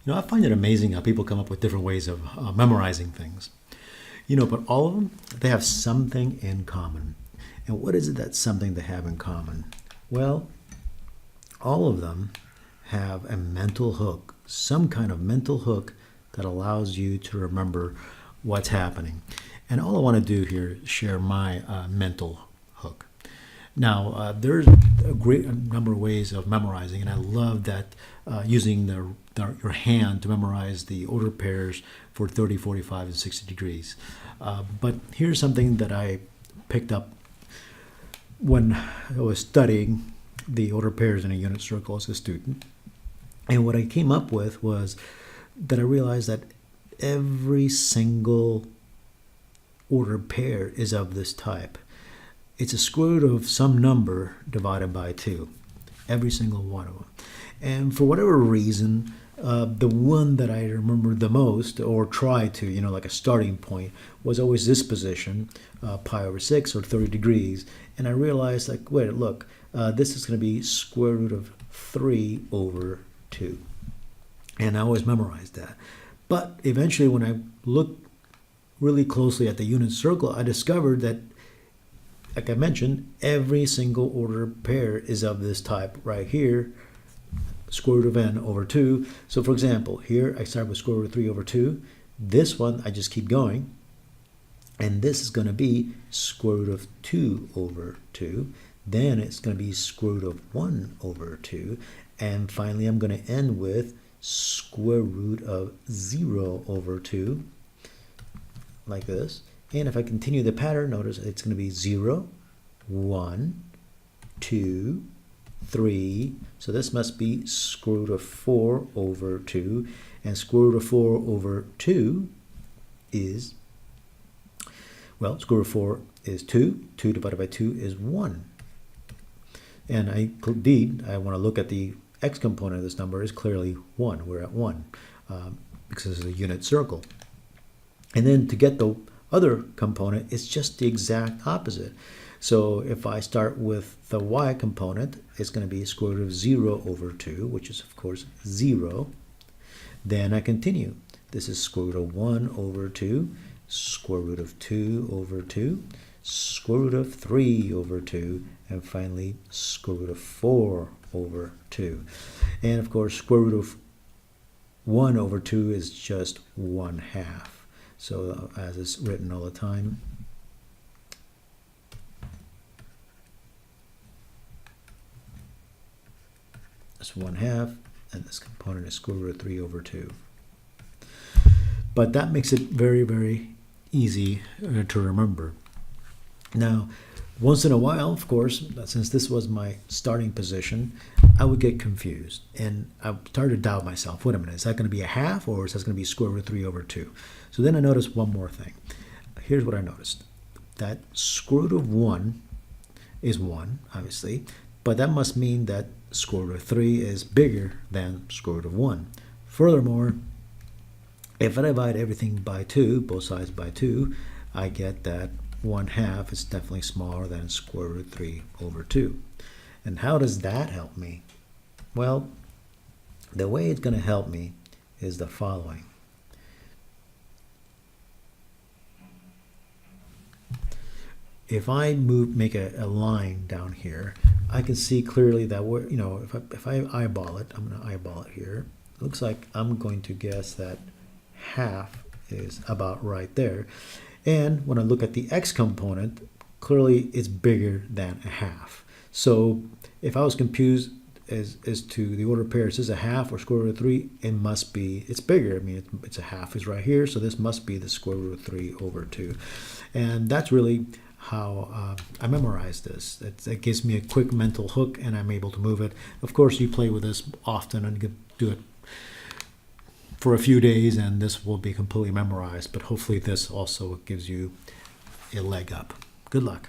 I find it amazing how people come up with different ways of memorizing things. But all of them, they have something in common. And what is it that's something they have in common? Well, all of them have a mental hook, some kind of mental hook that allows you to remember what's happening. And all I want to do here is share my mental hook. Now, there's a great number of ways of memorizing, and I love that using your hand to memorize the order pairs for 30, 45, and 60 degrees. But here's something that I picked up when I was studying the order pairs in a unit circle as a student. And what I came up with was that I realized that every single order pair is of this type. It's a square root of some number divided by 2, every single one of them. And for whatever reason, the one that I remember the most, or try to, like a starting point, was always this position, pi over 6 or 30 degrees. And I realized, like, wait, look, this is going to be square root of 3 over 2. And I always memorized that. But eventually, when I looked really closely at the unit circle, I discovered that, like I mentioned, every single order pair is of this type right here, square root of n over 2. So for example, here I start with square root of 3 over 2. This one, I just keep going. And this is going to be square root of 2 over 2. Then it's going to be square root of 1 over 2. And finally, I'm going to end with square root of 0 over 2, like this. And if I continue the pattern, notice it's going to be 0, 1, 2, 3. So this must be square root of 4 over 2. And square root of 4 over 2 is, well, square root of 4 is 2. 2 divided by 2 is 1. And indeed, I want to look at the x component of this number is clearly 1. We're at 1 because this is a unit circle. And then to get the other component, it's just the exact opposite. So if I start with the y component, it's going to be square root of 0 over 2, which is, of course, 0. Then I continue. This is square root of 1 over 2, square root of 2 over 2, square root of 3 over 2, and finally square root of 4 over 2. And, of course, square root of 1 over 2 is just 1/2. So as it's written all the time, it's 1/2, and this component is square root of 3 over 2. But that makes it very, very easy to remember. Now, once in a while, of course, since this was my starting position, I would get confused. And I started to doubt myself. Wait a minute, is that going to be 1/2 or is that going to be square root of 3 over 2? So then I noticed one more thing. Here's what I noticed. That square root of 1 is 1, obviously. But that must mean that square root of 3 is bigger than square root of 1. Furthermore, if I divide everything by 2, both sides by 2, I get that 1/2 is definitely smaller than square root of 3 over 2. And how does that help me? Well, the way it's going to help me is the following. If I make a line down here, I can see clearly that if I eyeball it, I'm going to eyeball it here. It looks like I'm going to guess that 1/2 is about right there. And when I look at the x component, clearly it's bigger than 1/2. So if I was confused as to the order pair, is this 1/2 or square root of 3? It's bigger. I mean, it's 1/2 is right here, so this must be the square root of 3 over 2. And that's really how I memorize this. It gives me a quick mental hook, and I'm able to move it. Of course, you play with this often and do it for a few days, and this will be completely memorized. But hopefully this also gives you a leg up. Good luck.